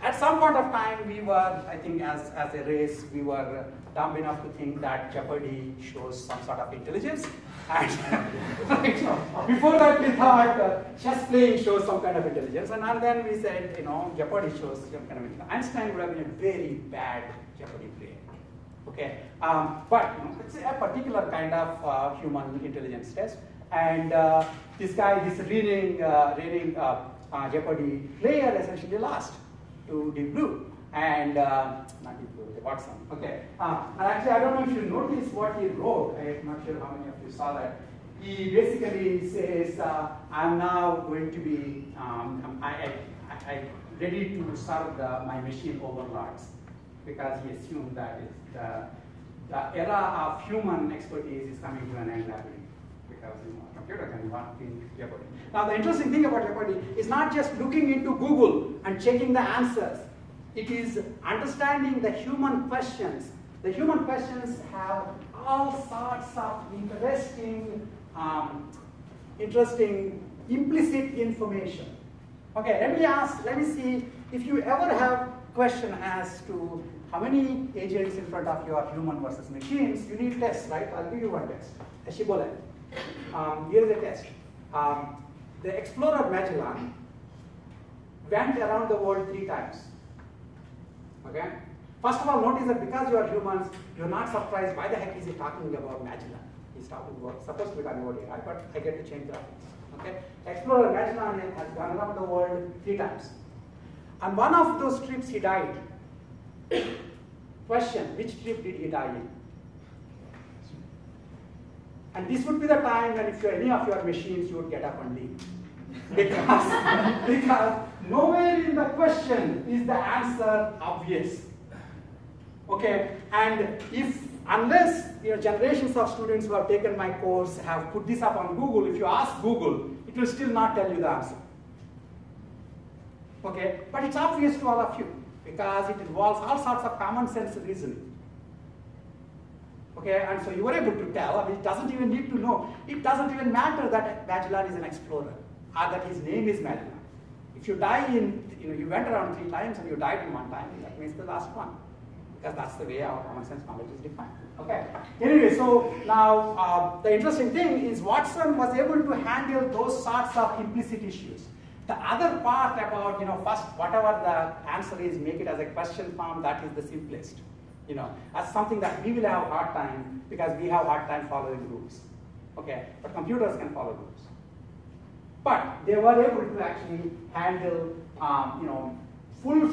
At some point of time, we were, I think, as a race, we were dumb enough to think that Jeopardy shows some sort of intelligence. And before that, we thought chess playing shows some kind of intelligence. And then we said, Jeopardy shows some kind of intelligence. Einstein would have been a very bad Jeopardy player. Okay, but it's a particular kind of human intelligence test. And this guy, this reigning Jeopardy player, essentially lost to Deep Blue, and not Deep Blue, the Watson. Okay, and actually, I don't know if you noticed what he wrote. I'm not sure how many of you saw that. He basically says, "I'm now going to be, I ready to serve my machine overlords," because he assumed that the era of human expertise is coming to an end rapidly, because a computer can work in Jeopardy. Now, the interesting thing about Jeopardy is not just looking into Google and checking the answers. It is understanding the human questions. The human questions have all sorts of interesting implicit information. Okay, let me see if you ever have question as to how many agents in front of you are human versus machines. You need tests, right? I'll give you one test. A shibboleth. Here is a test. The explorer Magellan went around the world 3 times. Okay? First of all, notice that because you are humans, you're not surprised why the heck is he talking about Magellan. He's supposed to be talking about AI, but I get to change graphics. Okay? Explorer Magellan has gone around the world 3 times. On one of those trips, he died. Question, which trip did he die in? And this would be the time when if you're any of your machines, you would get up and leave. Because nowhere in the question is the answer obvious. Okay, and unless generations of students who have taken my course have put this up on Google, if you ask Google, it will still not tell you the answer. Okay, but it's obvious to all of you because it involves all sorts of common sense reasoning. Okay, and so you were able to tell. I mean, it doesn't even need to know. It doesn't even matter that Magellan is an explorer or that his name is Magellan. If you die in, you went around 3 times and you died in 1 time, that means the last one, because that's the way our common sense knowledge is defined. Okay. Anyway, so now the interesting thing is Watson was able to handle those sorts of implicit issues. The other part about, first whatever the answer is, make it as a question form. That is the simplest. That's something that we will have a hard time because we have a hard time following rules. Okay, but computers can follow rules. But they were able to actually handle, full